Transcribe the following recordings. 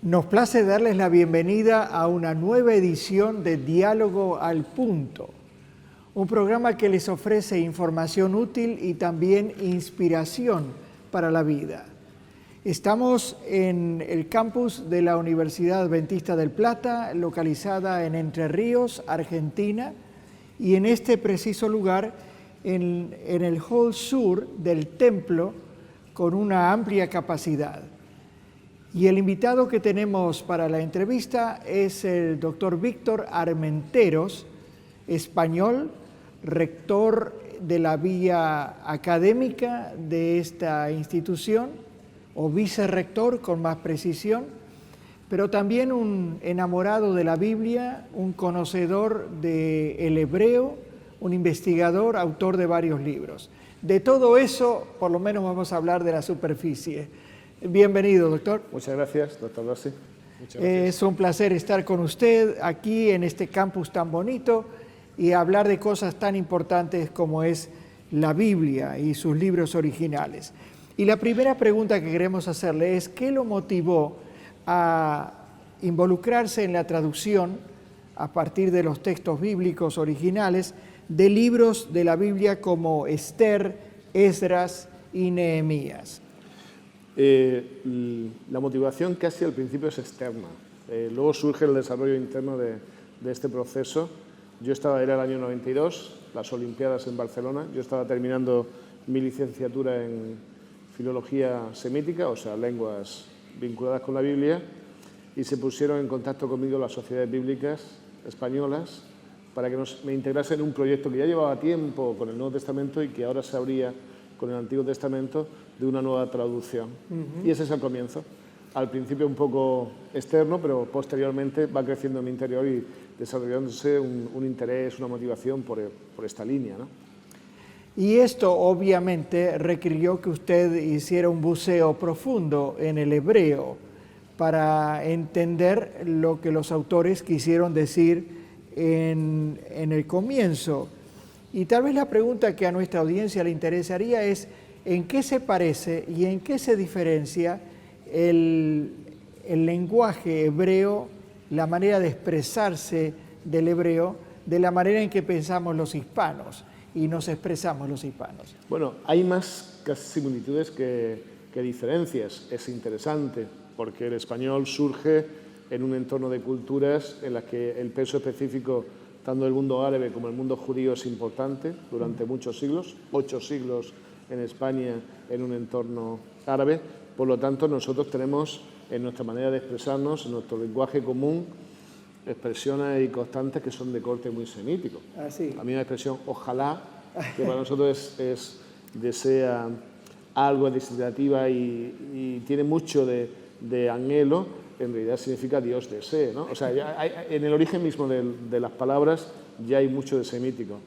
Nos place darles la bienvenida a una nueva edición de Diálogo al Punto, un programa que les ofrece información útil y también inspiración para la vida. Estamos en el campus de la Universidad Adventista del Plata, localizada en Entre Ríos, Argentina, y en este preciso lugar, en el hall sur del templo, con una amplia capacidad. Y el invitado que tenemos para la entrevista es el doctor Víctor Armenteros, español, rector de la vía académica de esta institución, o vicerrector con más precisión, pero también un enamorado de la Biblia, un conocedor del hebreo, un investigador, autor de varios libros. De todo eso, por lo menos vamos a hablar de la superficie. Bienvenido, doctor. Muchas gracias, doctor Rossi. Es un placer estar con usted aquí en este campus tan bonito y hablar de cosas tan importantes como es la Biblia y sus libros originales. Y la primera pregunta que queremos hacerle es, ¿qué lo motivó a involucrarse en la traducción, a partir de los textos bíblicos originales, de libros de la Biblia como Esther, Esdras y Nehemías? La motivación casi al principio es externa. Luego surge el desarrollo interno de este proceso. Era el año 92, las Olimpiadas en Barcelona. Yo estaba terminando mi licenciatura en Filología Semítica, o sea, lenguas vinculadas con la Biblia, y se pusieron en contacto conmigo las sociedades bíblicas españolas para que me integrase en un proyecto que ya llevaba tiempo con el Nuevo Testamento y que ahora se abría con el Antiguo Testamento, de una nueva traducción. Y ese es el comienzo. Al principio un poco externo, pero posteriormente va creciendo en mi interior y desarrollándose un interés, una motivación por esta línea, ¿no? Y esto obviamente requirió que usted hiciera un buceo profundo en el hebreo para entender lo que los autores quisieron decir en el comienzo. Y tal vez la pregunta que a nuestra audiencia le interesaría es ¿en qué se parece y en qué se diferencia el lenguaje hebreo, la manera de expresarse del hebreo, de la manera en que pensamos los hispanos y nos expresamos los hispanos? Bueno, hay más similitudes que diferencias. Es interesante porque el español surge en un entorno de culturas en las que el peso específico tanto el mundo árabe como el mundo judío es importante durante muchos siglos, 8 siglos en España en un entorno árabe. Por lo tanto, nosotros tenemos en nuestra manera de expresarnos, en nuestro lenguaje común, expresiones y constantes que son de corte muy semítico. A mí la expresión ojalá, que para nosotros desea algo, es desiderativa y tiene mucho de anhelo, en realidad significa Dios desee, ¿no? O sea, en el origen mismo de las palabras ya hay mucho de semítico.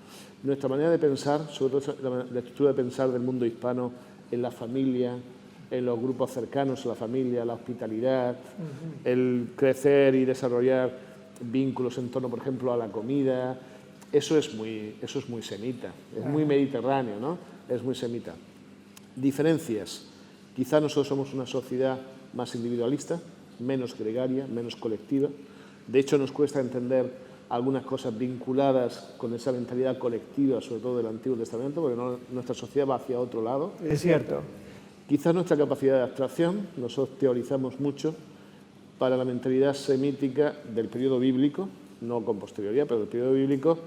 Nuestra manera de pensar, sobre todo la estructura de pensar del mundo hispano en la familia, en los grupos cercanos a la familia, la hospitalidad, el crecer y desarrollar vínculos en torno, por ejemplo, a la comida, eso es muy semita, es muy mediterráneo, ¿no? Es muy semita. Diferencias. Quizá nosotros somos una sociedad más individualista, menos gregaria, menos colectiva. De hecho, nos cuesta entender algunas cosas vinculadas con esa mentalidad colectiva, sobre todo del Antiguo Testamento, porque nuestra sociedad va hacia otro lado. Es cierto. Quizás nuestra capacidad de abstracción, nosotros teorizamos mucho para la mentalidad semítica del periodo bíblico, no con posterioridad, pero del periodo bíblico,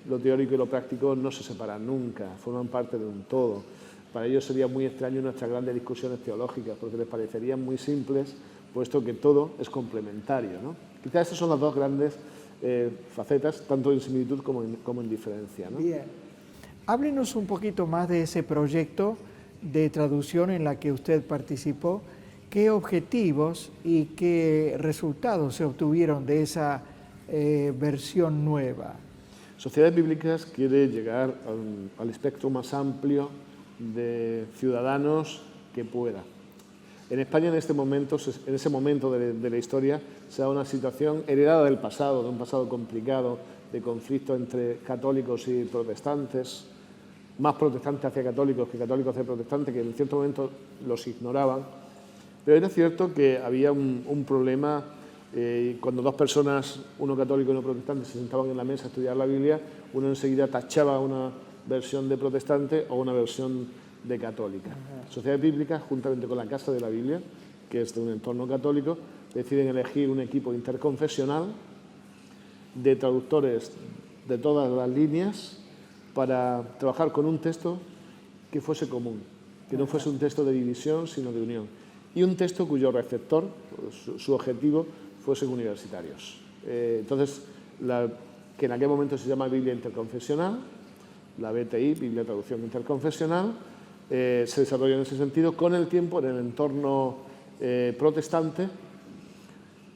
lo teórico y lo práctico no se separan nunca, forman parte de un todo. Para ellos sería muy extraño nuestras grandes discusiones teológicas, porque les parecerían muy simples, puesto que todo es complementario, ¿no? Quizás estas son las dos grandes facetas, tanto en similitud como en diferencia, ¿no? Bien. Háblenos un poquito más de ese proyecto de traducción en la que usted participó. ¿Qué objetivos y qué resultados se obtuvieron de esa versión nueva? Sociedades Bíblicas quiere llegar al espectro más amplio de ciudadanos que pueda. En España, en ese momento de la historia, se da una situación heredada del pasado, de un pasado complicado, de conflicto entre católicos y protestantes, más protestantes hacia católicos que católicos hacia protestantes, que en cierto momento los ignoraban, Pero era cierto que había un problema cuando dos personas, uno católico y uno protestante, se sentaban en la mesa a estudiar la Biblia, uno enseguida tachaba una versión de protestante o una versión de católica. Sociedades Bíblicas, juntamente con la Casa de la Biblia, que es de un entorno católico, deciden elegir un equipo interconfesional de traductores de todas las líneas para trabajar con un texto que fuese común, que no fuese un texto de división, sino de unión, y un texto cuyo receptor, su objetivo, fuesen universitarios. Entonces, que en aquel momento se llama Biblia Interconfesional, la BTI, Biblia Traducción Interconfesional, se desarrolló en ese sentido con el tiempo en el entorno protestante,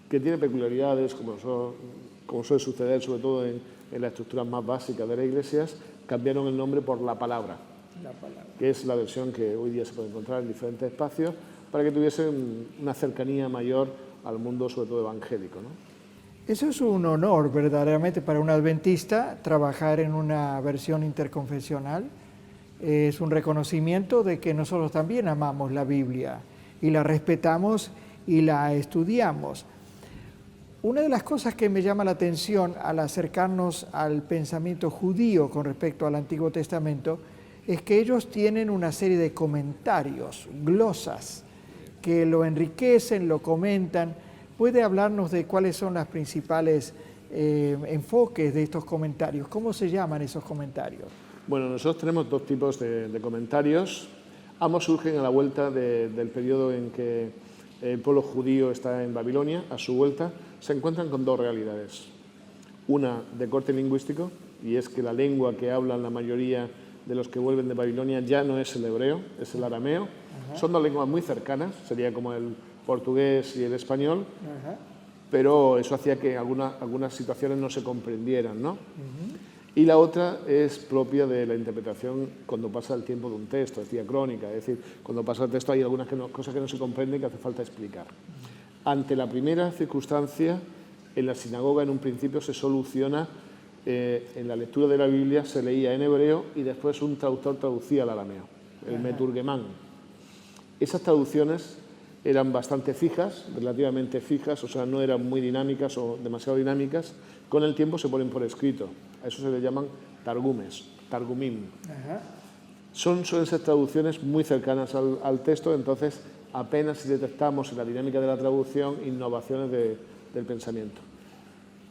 que tiene peculiaridades, como suele suceder sobre todo en las estructuras más básicas de las iglesias. Cambiaron el nombre por la palabra, que es la versión que hoy día se puede encontrar en diferentes espacios, para que tuviesen una cercanía mayor al mundo, sobre todo evangélico, ¿no? Eso es un honor verdaderamente para un adventista, trabajar en una versión interconfesional. Es un reconocimiento de que nosotros también amamos la Biblia y la respetamos y la estudiamos. Una de las cosas que me llama la atención al acercarnos al pensamiento judío con respecto al Antiguo Testamento es que ellos tienen una serie de comentarios, glosas, que lo enriquecen, lo comentan. ¿Puede hablarnos de cuáles son los principales enfoques de estos comentarios? ¿Cómo se llaman esos comentarios? Bueno, nosotros tenemos dos tipos de comentarios. Ambos surgen a la vuelta del periodo en que el pueblo judío está en Babilonia. A su vuelta se encuentran con dos realidades. Una de corte lingüístico, y es que la lengua que hablan la mayoría de los que vuelven de Babilonia ya no es el hebreo, es el arameo. Son dos lenguas muy cercanas, sería como el portugués y el español, pero eso hacía que algunas situaciones no se comprendieran, ¿no? Y la otra es propia de la interpretación cuando pasa el tiempo de un texto, es diacrónica, es decir, cuando pasa el texto hay algunas cosas que no se comprenden que hace falta explicar. Ante la primera circunstancia, en la sinagoga en un principio se soluciona, en la lectura de la Biblia se leía en hebreo y después un traductor traducía al arameo, el meturgemán. Esas traducciones eran bastante fijas, relativamente fijas, o sea, no eran muy dinámicas o demasiado dinámicas. Con el tiempo se ponen por escrito. A eso se le llaman targumes, targumim. Suelen ser traducciones muy cercanas al texto, entonces apenas si detectamos en la dinámica de la traducción innovaciones del pensamiento.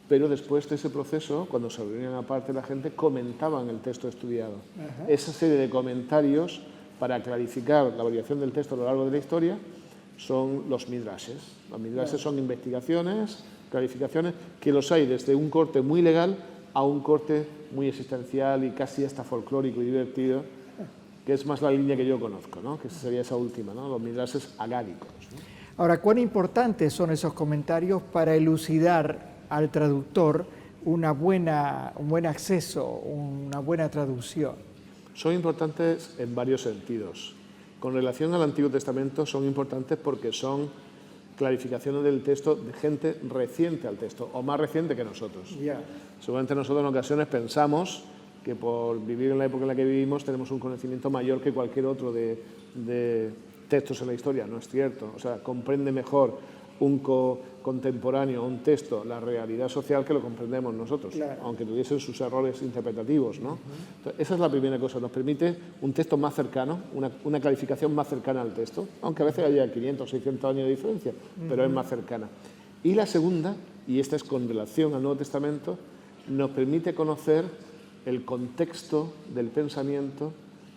Pero después de ese proceso, cuando se reunían aparte la gente, comentaban el texto estudiado. Esa serie de comentarios para clarificar la variación del texto a lo largo de la historia son los midrashes. Los midrashes son investigaciones, clarificaciones, que los hay desde un corte muy legal a un corte muy existencial y casi hasta folclórico y divertido, que es más la línea que yo conozco, ¿no? Que sería esa última, ¿no? Los midrashes agádicos, ¿no? Ahora, ¿cuán importantes son esos comentarios para elucidar al traductor un buen acceso, una buena traducción? Son importantes en varios sentidos. Con relación al Antiguo Testamento son importantes porque son clarificaciones del texto de gente reciente al texto, o más reciente que nosotros. Seguramente nosotros en ocasiones pensamos que por vivir en la época en la que vivimos tenemos un conocimiento mayor que cualquier otro de textos en la historia. No es cierto. O sea, comprende mejor un contemporáneo, un texto, la realidad social que lo comprendemos nosotros, aunque tuviesen sus errores interpretativos, ¿no? Entonces, esa es la primera cosa, nos permite un texto más cercano, una clarificación más cercana al texto, aunque a veces haya 500 o 600 años de diferencia, pero es más cercana. Y la segunda, y esta es con relación al Nuevo Testamento, nos permite conocer el contexto del pensamiento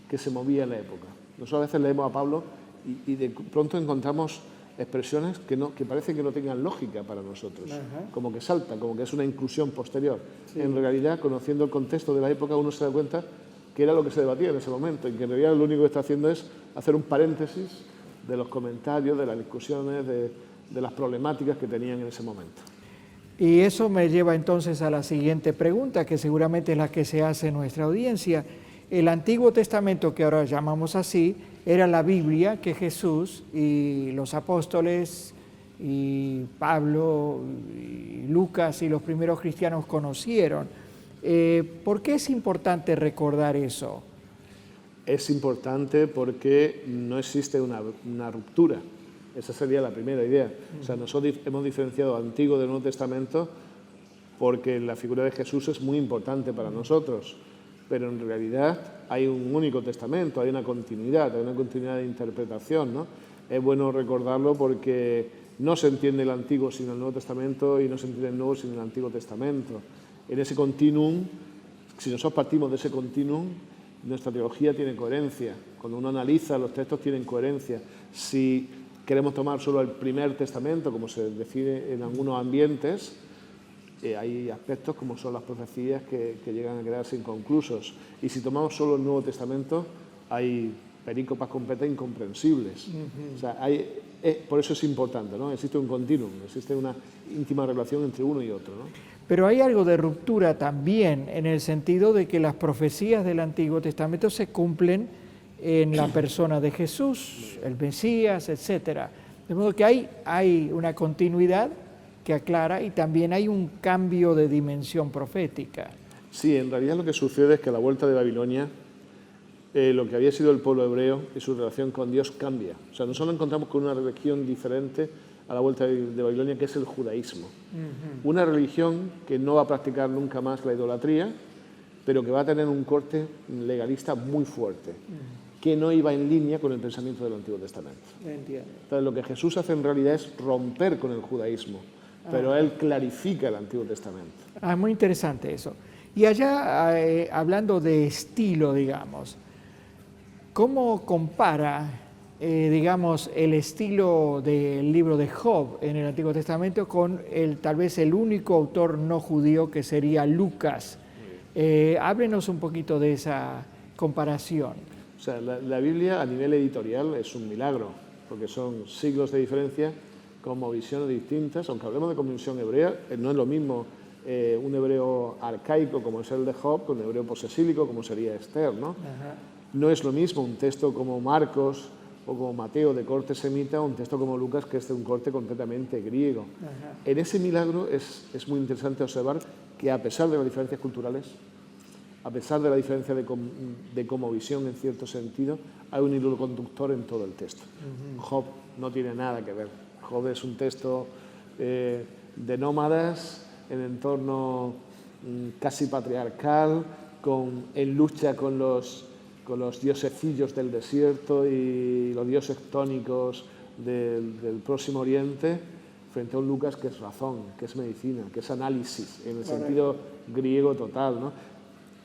que se movía en la época. Nosotros a veces leemos a Pablo y de pronto encontramos expresiones que parecen que no tengan lógica para nosotros, como que saltan, como que es una inclusión posterior. En realidad, conociendo el contexto de la época, uno se da cuenta que era lo que se debatía en ese momento y que en realidad lo único que está haciendo es hacer un paréntesis de los comentarios, de las discusiones, de las problemáticas que tenían en ese momento. Y eso me lleva entonces a la siguiente pregunta, que seguramente es la que se hace en nuestra audiencia. El Antiguo Testamento, que ahora llamamos así, era la Biblia que Jesús y los apóstoles y Pablo y Lucas y los primeros cristianos conocieron. ¿Por qué es importante recordar eso? Es importante porque no existe una ruptura Esa sería la primera idea. O sea, nosotros hemos diferenciado Antiguo del Nuevo Testamento porque la figura de Jesús es muy importante para nosotros, pero en realidad hay un único testamento, hay una continuidad de interpretación, ¿no? Es bueno recordarlo porque no se entiende el Antiguo sin el Nuevo Testamento y no se entiende el Nuevo sin el Antiguo Testamento. En ese continuum, si nosotros partimos de ese continuum, nuestra teología tiene coherencia. Cuando uno analiza, los textos tienen coherencia. Si queremos tomar solo el primer testamento, como se decide en algunos ambientes, hay aspectos como son las profecías que llegan a quedarse inconclusos. Y si tomamos solo el Nuevo Testamento, hay perícopas completas incomprensibles. O sea, por eso es importante, ¿no? Existe un continuum, existe una íntima relación entre uno y otro, ¿no? Pero hay algo de ruptura también en el sentido de que las profecías del Antiguo Testamento se cumplen en la persona de Jesús, el Mesías, etc. De modo que hay una continuidad que aclara y también hay un cambio de dimensión profética. Sí, en realidad lo que sucede es que a la vuelta de Babilonia, lo que había sido el pueblo hebreo y su relación con Dios cambia. O sea, nosotros nos encontramos con una religión diferente a la vuelta de Babilonia, que es el judaísmo. Una religión que no va a practicar nunca más la idolatría, pero que va a tener un corte legalista muy fuerte, que no iba en línea con el pensamiento del Antiguo Testamento. Entiendo. Entonces, lo que Jesús hace en realidad es romper con el judaísmo, pero él clarifica el Antiguo Testamento. Muy interesante eso. Y allá, hablando de estilo, digamos, ¿cómo compara, digamos, el estilo del libro de Job en el Antiguo Testamento con tal vez el único autor no judío que sería Lucas? Háblenos un poquito de esa comparación. O sea, la Biblia a nivel editorial es un milagro, porque son siglos de diferencia, como visiones distintas, aunque hablemos de convención hebrea, no es lo mismo un hebreo arcaico como es el de Job con un hebreo posesílico como sería Esther, ¿no? Ajá. No es lo mismo un texto como Marcos o como Mateo de corte semita o un texto como Lucas que es de un corte completamente griego. Ajá. En ese milagro es muy interesante observar que a pesar de las diferencias culturales, a pesar de la diferencia de cosmovisión en cierto sentido, hay un hilo conductor en todo el texto. Job no tiene nada que ver. Job es un texto de nómadas en entorno casi patriarcal, en lucha con los diosecillos del desierto y los dioses tónicos del Próximo Oriente, frente a un Lucas que es razón, que es medicina, que es análisis, en el sentido griego total, ¿no?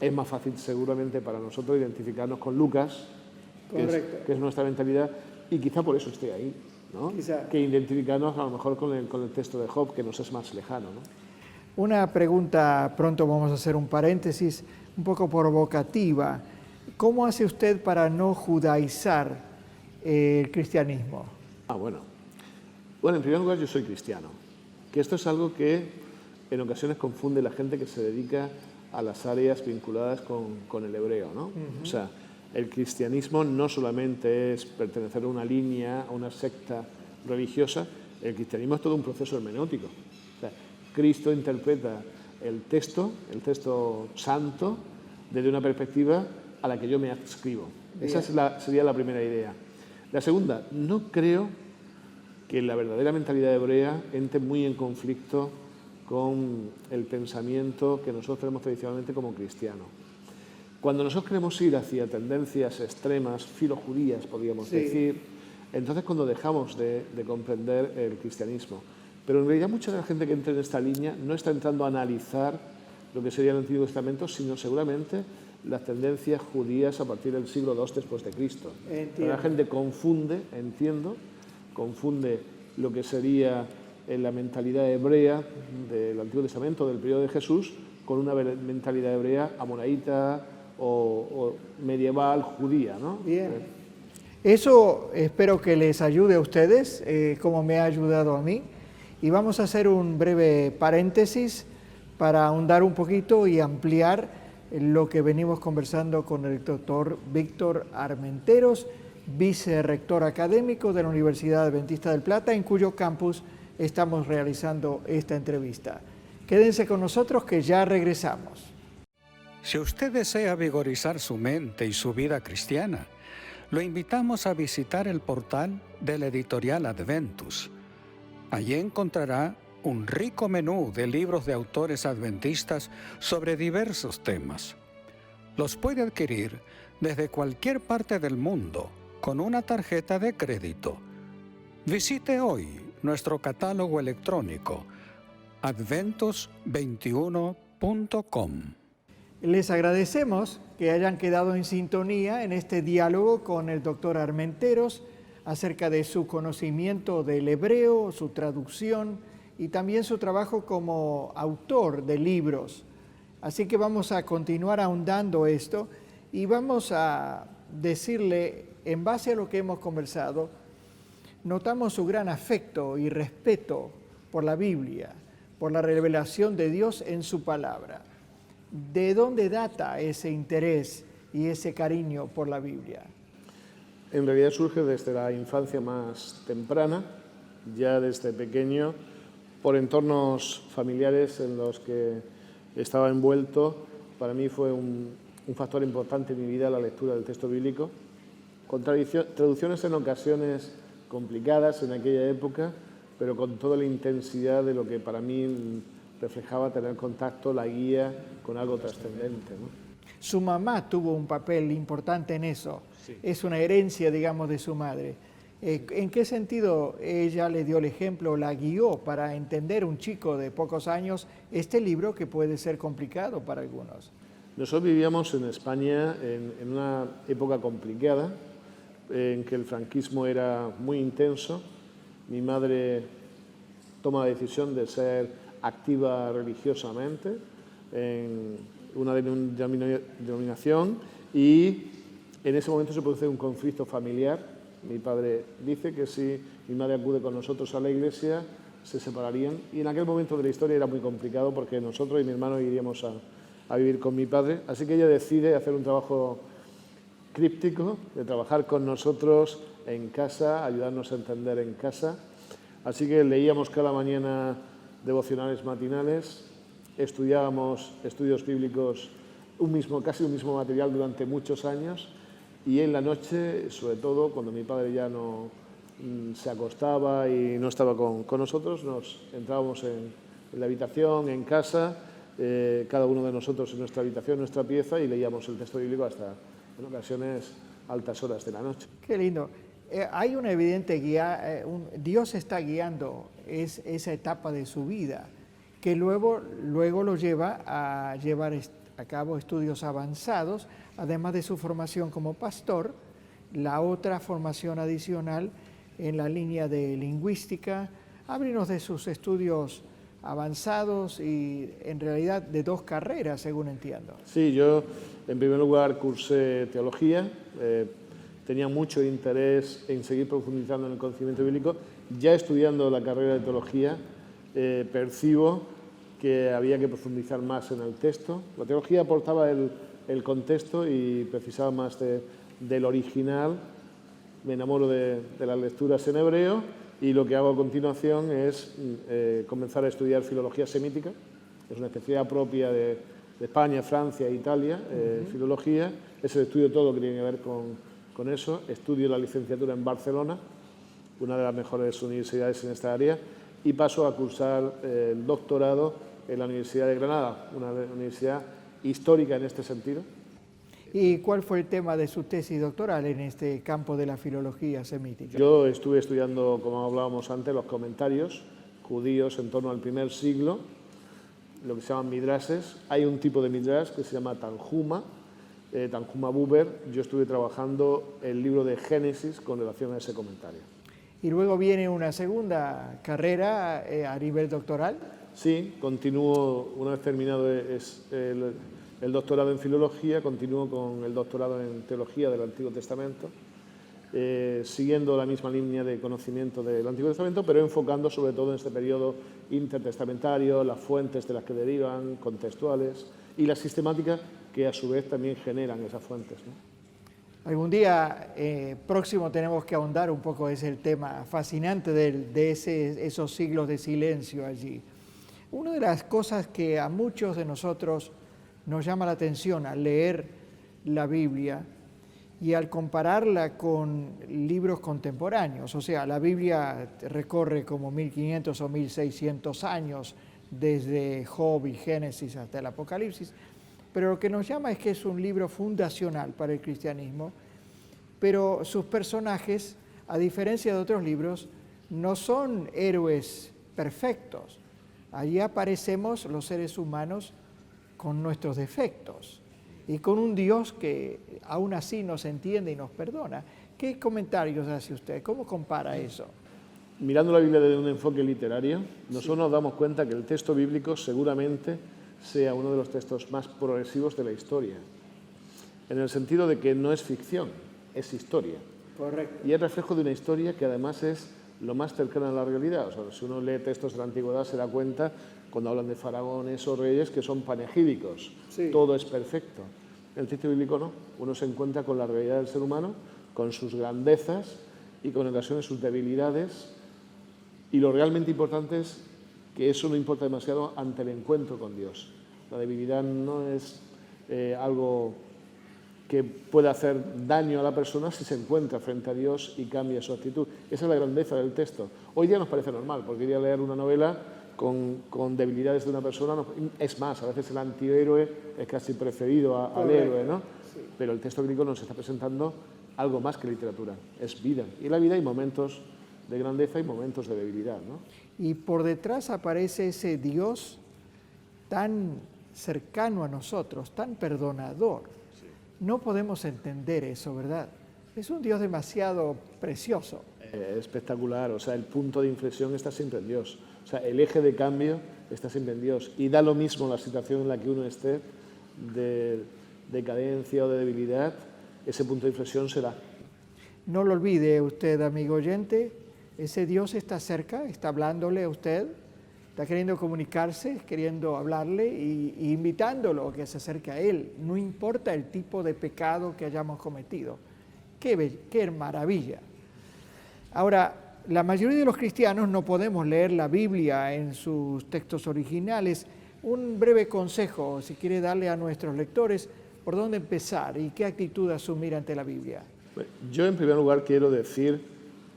Es más fácil seguramente para nosotros identificarnos con Lucas, que es nuestra mentalidad, y quizá por eso esté ahí, ¿no? Que identificarnos a lo mejor con el texto de Job, que nos es más lejano, ¿no? Una pregunta, pronto vamos a hacer un paréntesis, un poco provocativa. ¿Cómo hace usted para no judaizar el cristianismo? Bueno, en primer lugar yo soy cristiano, que esto es algo que en ocasiones confunde la gente que se dedica a las áreas vinculadas con el hebreo, ¿no? O sea, el cristianismo no solamente es pertenecer a una línea, a una secta religiosa, el cristianismo es todo un proceso hermenéutico. O sea, Cristo interpreta el texto santo, desde una perspectiva a la que yo me adscribo. Bien. Esa sería la primera idea. La segunda, no creo que la verdadera mentalidad hebrea entre muy en conflicto con el pensamiento que nosotros tenemos tradicionalmente como cristiano. Cuando nosotros queremos ir hacia tendencias extremas, filojudías, podríamos decir, entonces cuando dejamos de comprender el cristianismo. Pero en realidad mucha de la gente que entra en esta línea no está entrando a analizar lo que sería el Antiguo Testamento, sino seguramente las tendencias judías a partir del siglo II después de Cristo. La gente confunde lo que sería la mentalidad hebrea del Antiguo Testamento, del periodo de Jesús, con una mentalidad hebrea amoraíta o medieval judía, ¿no? Bien. Eso espero que les ayude a ustedes, como me ha ayudado a mí. Y vamos a hacer un breve paréntesis para ahondar un poquito y ampliar lo que venimos conversando con el doctor Víctor Armenteros, vicerrector académico de la Universidad Adventista del Plata, en cuyo campus estamos realizando esta entrevista. Quédense con nosotros que ya regresamos. Si usted desea vigorizar su mente y su vida cristiana, lo invitamos a visitar el portal de la editorial Adventus. Allí encontrará un rico menú de libros de autores adventistas sobre diversos temas. Los puede adquirir desde cualquier parte del mundo con una tarjeta de crédito. Visite hoy nuestro catálogo electrónico adventus21.com. Les agradecemos que hayan quedado en sintonía en este diálogo con el doctor Armenteros acerca de su conocimiento del hebreo, su traducción y también su trabajo como autor de libros. Así que vamos a continuar ahondando esto y vamos a decirle, en base a lo que hemos conversado, notamos su gran afecto y respeto por la Biblia, por la revelación de Dios en su palabra. ¿De dónde data ese interés y ese cariño por la Biblia? En realidad surge desde la infancia más temprana, ya desde pequeño, por entornos familiares en los que estaba envuelto. Para mí fue un factor importante en mi vida la lectura del texto bíblico, con traducciones en ocasiones complicadas en aquella época, pero con toda la intensidad de lo que para mí reflejaba tener contacto, la guía con algo trascendente, ¿no? Su mamá tuvo un papel importante en eso. Sí. Es una herencia, digamos, de su madre. ¿En qué sentido ella le dio el ejemplo, la guió para entender un chico de pocos años este libro que puede ser complicado para algunos? Nosotros vivíamos en España en una época complicada, en que el franquismo era muy intenso. Mi madre toma la decisión de ser activa religiosamente en una denominación y en ese momento se produce un conflicto familiar. Mi padre dice que si mi madre acude con nosotros a la iglesia se separarían y en aquel momento de la historia era muy complicado porque nosotros y mi hermano iríamos a vivir con mi padre, así que ella decide hacer un trabajo críptico, de trabajar con nosotros en casa, ayudarnos a entender en casa. Así que leíamos cada mañana devocionales matinales, estudiábamos estudios bíblicos, casi un mismo material durante muchos años, y en la noche, sobre todo, cuando mi padre ya no se acostaba y no estaba con nosotros, nos entrábamos en la habitación, en casa, cada uno de nosotros en nuestra habitación, en nuestra pieza, y leíamos el texto bíblico hasta, en ocasiones, altas horas de la noche. Qué lindo. Hay una evidente guía, Dios está guiando esa etapa de su vida, que luego lo lleva a llevar a cabo estudios avanzados, además de su formación como pastor, la otra formación adicional en la línea de lingüística. Háblenos de sus estudios avanzados y en realidad de 2 carreras, según entiendo. Sí, yo en primer lugar cursé teología, tenía mucho interés en seguir profundizando en el conocimiento bíblico. Ya estudiando la carrera de teología, percibo que había que profundizar más en el texto. La teología aportaba el contexto y precisaba más del original. Me enamoro de las lecturas en hebreo y lo que hago a continuación es comenzar a estudiar filología semítica. Es una especialidad propia de España, Francia e Italia, filología. Es el estudio todo lo que tiene que ver con eso. Estudio la licenciatura en Barcelona, una de las mejores universidades en esta área, y paso a cursar el doctorado en la Universidad de Granada, una universidad histórica en este sentido. ¿Y cuál fue el tema de su tesis doctoral en este campo de la filología semítica? Yo estuve estudiando, como hablábamos antes, los comentarios judíos en torno al primer siglo, lo que se llaman midrashes. Hay un tipo de midrash que se llama Tanjuma, Tanjuma Buber. Yo estuve trabajando el libro de Génesis con relación a ese comentario. ¿Y luego viene una segunda carrera a nivel doctoral? Sí, continúo, una vez terminado el doctorado en filología, continúo con el doctorado en teología del Antiguo Testamento, siguiendo la misma línea de conocimiento del Antiguo Testamento, pero enfocando sobre todo en este periodo intertestamentario, las fuentes de las que derivan, contextuales, y la sistemática que a su vez también generan esas fuentes, ¿no? Algún día próximo tenemos que ahondar un poco, es el tema fascinante de esos siglos de silencio allí. Una de las cosas que a muchos de nosotros nos llama la atención al leer la Biblia y al compararla con libros contemporáneos, o sea, la Biblia recorre como 1500 o 1600 años desde Job y Génesis hasta el Apocalipsis, pero lo que nos llama es que es un libro fundacional para el cristianismo, pero sus personajes, a diferencia de otros libros, no son héroes perfectos. Allí aparecemos los seres humanos con nuestros defectos y con un Dios que aún así nos entiende y nos perdona. ¿Qué comentarios hace usted? ¿Cómo compara eso? Mirando la Biblia desde un enfoque literario, nosotros nos damos cuenta que el texto bíblico seguramente sea uno de los textos más progresivos de la historia, en el sentido de que no es ficción, es historia. Correcto. Y es reflejo de una historia que además es lo más cercana a la realidad. O sea, si uno lee textos de la antigüedad se da cuenta, cuando hablan de faraones o reyes, que son panegíricos. Sí. Todo es perfecto. En el texto bíblico no. Uno se encuentra con la realidad del ser humano, con sus grandezas y con en ocasiones sus debilidades. Y lo realmente importante es que eso no importa demasiado ante el encuentro con Dios. La debilidad no es algo que puede hacer daño a la persona si se encuentra frente a Dios y cambia su actitud. Esa es la grandeza del texto. Hoy día nos parece normal, porque hoy día leer una novela con debilidades de una persona, es más, a veces el antihéroe es casi preferido al héroe, ¿no? Sí. Pero el texto bíblico nos está presentando algo más que literatura, es vida. Y en la vida hay momentos de grandeza y momentos de debilidad, ¿no? Y por detrás aparece ese Dios tan cercano a nosotros, tan perdonador. No podemos entender eso, ¿verdad? Es un Dios demasiado precioso. Espectacular, o sea, el punto de inflexión está siempre en Dios. O sea, el eje de cambio está siempre en Dios. Y da lo mismo la situación en la que uno esté, de decadencia o de debilidad, ese punto de inflexión será. No lo olvide usted, amigo oyente, ese Dios está cerca, está hablándole a usted, está queriendo comunicarse, queriendo hablarle y invitándolo a que se acerque a Él. No importa el tipo de pecado que hayamos cometido. ¡Qué maravilla! Ahora, la mayoría de los cristianos no podemos leer la Biblia en sus textos originales. Un breve consejo, si quiere darle a nuestros lectores, por dónde empezar y qué actitud asumir ante la Biblia. Yo, en primer lugar, quiero decir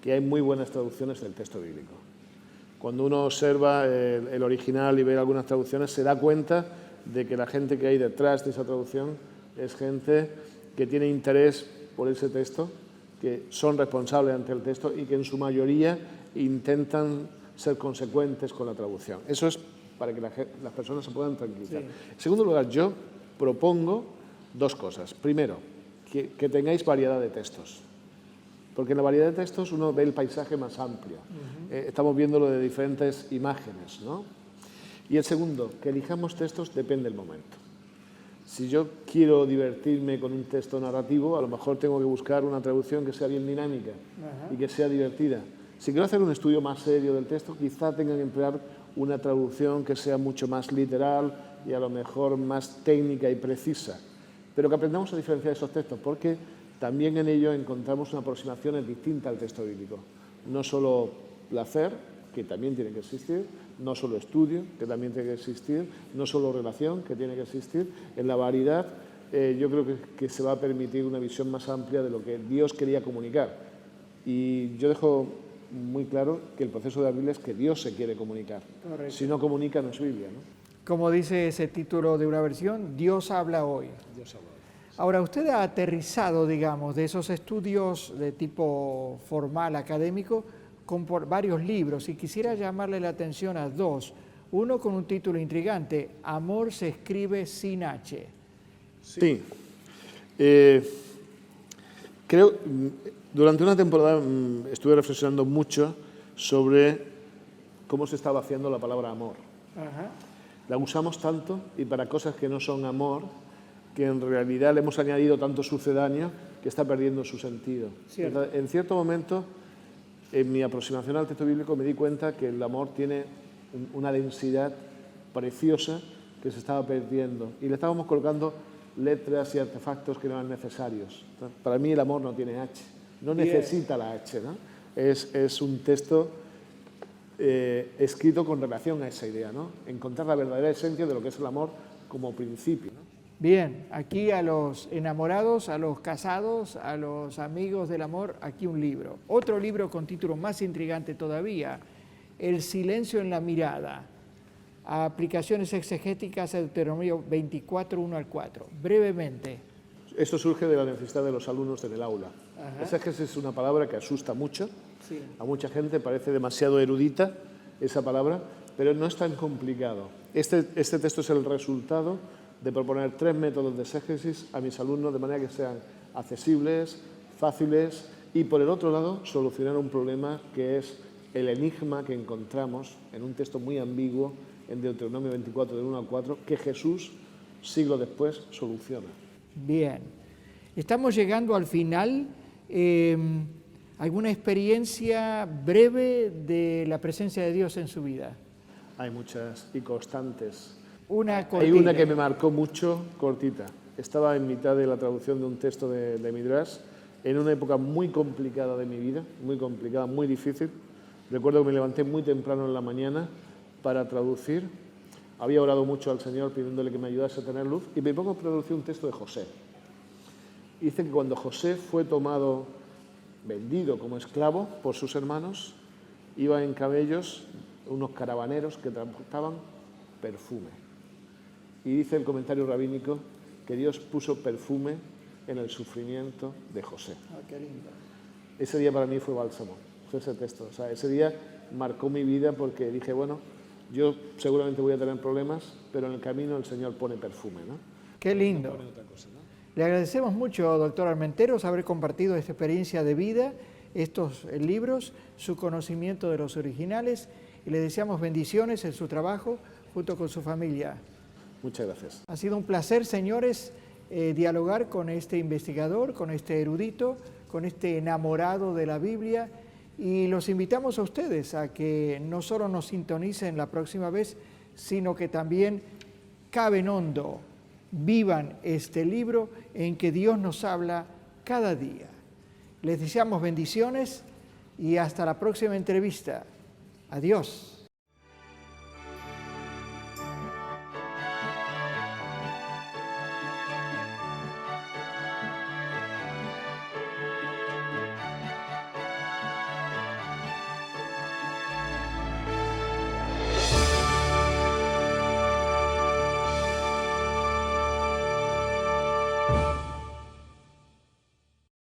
que hay muy buenas traducciones del texto bíblico. Cuando uno observa el original y ve algunas traducciones, se da cuenta de que la gente que hay detrás de esa traducción es gente que tiene interés por ese texto, que son responsables ante el texto y que en su mayoría intentan ser consecuentes con la traducción. Eso es para que las personas se puedan tranquilizar. Sí. En segundo lugar, yo propongo dos cosas. Primero, que tengáis variedad de textos. Porque en la variedad de textos uno ve el paisaje más amplio. Estamos viéndolo de diferentes imágenes, ¿no? Y el segundo, que elijamos textos depende del momento. Si yo quiero divertirme con un texto narrativo, a lo mejor tengo que buscar una traducción que sea bien dinámica y que sea divertida. Si quiero hacer un estudio más serio del texto, quizá tenga que emplear una traducción que sea mucho más literal y a lo mejor más técnica y precisa. Pero que aprendamos a diferenciar esos textos, porque también en ello encontramos una aproximación distinta al texto bíblico. No solo placer, que también tiene que existir, no solo estudio, que también tiene que existir, no solo relación, que tiene que existir. En la variedad yo creo que se va a permitir una visión más amplia de lo que Dios quería comunicar. Y yo dejo muy claro que el proceso de la Biblia es que Dios se quiere comunicar. Correcto. Si no comunica, no es Biblia, ¿no? Como dice ese título de una versión, Dios habla hoy. Dios habla hoy. Ahora, usted ha aterrizado, digamos, de esos estudios de tipo formal, académico, con varios libros, y quisiera llamarle la atención a dos. Uno con un título intrigante, Amor se escribe sin H. Sí. Creo, durante una temporada estuve reflexionando mucho sobre cómo se estaba haciendo la palabra amor. Ajá. La usamos tanto y para cosas que no son amor, que en realidad le hemos añadido tanto sucedáneo que está perdiendo su sentido. Cierto. En cierto momento, en mi aproximación al texto bíblico me di cuenta que el amor tiene una densidad preciosa que se estaba perdiendo y le estábamos colocando letras y artefactos que no eran necesarios. Para mí el amor no tiene H, no necesita la H, ¿no? Es un texto escrito con relación a esa idea, ¿no? Encontrar la verdadera esencia de lo que es el amor como principio, ¿no? Bien, aquí a los enamorados, a los casados, a los amigos del amor, aquí un libro. Otro libro con título más intrigante todavía, El silencio en la mirada, aplicaciones exegéticas a Deuteronomio 24, 1 al 4. Brevemente. Esto surge de la necesidad de los alumnos en el aula. Exégesis es una palabra que asusta mucho. Sí. A mucha gente parece demasiado erudita esa palabra, pero no es tan complicado. Este texto es el resultado de proponer 3 métodos de exégesis a mis alumnos de manera que sean accesibles, fáciles y, por el otro lado, solucionar un problema que es el enigma que encontramos en un texto muy ambiguo en Deuteronomio 24, del 1 al 4, que Jesús, siglos después, soluciona. Bien, estamos llegando al final. ¿Alguna experiencia breve de la presencia de Dios en su vida? Hay muchas y constantes. Una cortita. Hay una que me marcó mucho, cortita. Estaba en mitad de la traducción de un texto de Midrash, en una época muy complicada de mi vida, muy complicada, muy difícil. Recuerdo que me levanté muy temprano en la mañana para traducir. Había orado mucho al Señor pidiéndole que me ayudase a tener luz y me pongo a traducir un texto de José. Dice que cuando José fue vendido como esclavo por sus hermanos, iba en camellos unos caravaneros que transportaban perfume. Y dice el comentario rabínico que Dios puso perfume en el sufrimiento de José. Qué lindo. Ese día para mí fue bálsamo, fue ese texto. O sea, ese día marcó mi vida porque dije, bueno, yo seguramente voy a tener problemas, pero en el camino el Señor pone perfume, ¿no? Qué lindo. No pone otra cosa, ¿no? Le agradecemos mucho, doctor Armenteros, haber compartido esta experiencia de vida, estos libros, su conocimiento de los originales, y le deseamos bendiciones en su trabajo junto con su familia. Muchas gracias. Ha sido un placer, señores, dialogar con este investigador, con este erudito, con este enamorado de la Biblia, y los invitamos a ustedes a que no solo nos sintonicen la próxima vez, sino que también caben hondo, vivan este libro en que Dios nos habla cada día. Les deseamos bendiciones y hasta la próxima entrevista. Adiós.